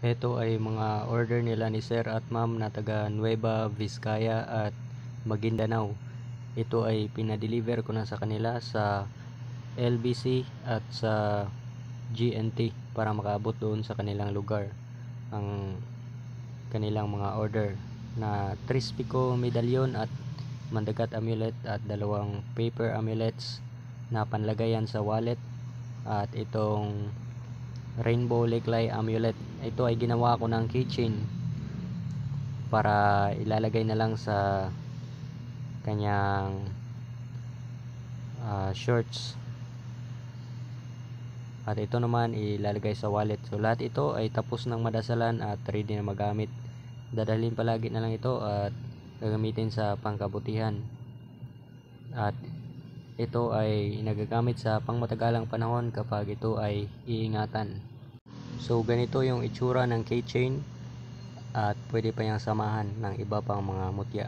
Ito ay mga order nila ni Sir at Ma'am na taga Nueva Vizcaya at Maguindanao. Ito ay pinadeliver ko na sa kanila sa LBC at sa GNT para makaabot doon sa kanilang lugar ang kanilang mga order na Trispico medallion at mandagat amulet at dalawang paper amulets na panlagayan sa wallet at itong rainbow leglay amulet. Ito ay ginawa ko ng keychain para ilalagay na lang sa kanyang shorts, at ito naman ilalagay sa wallet. So lahat ito ay tapos ng madasalan at ready na magamit. Dadalhin palagi na lang ito at gagamitin sa pangkabutihan, at ito ay nagagamit sa pangmatagalang panahon kapag ito ay iingatan. So ganito yung itsura ng keychain at pwede pa yung samahan ng iba pang mga mutya.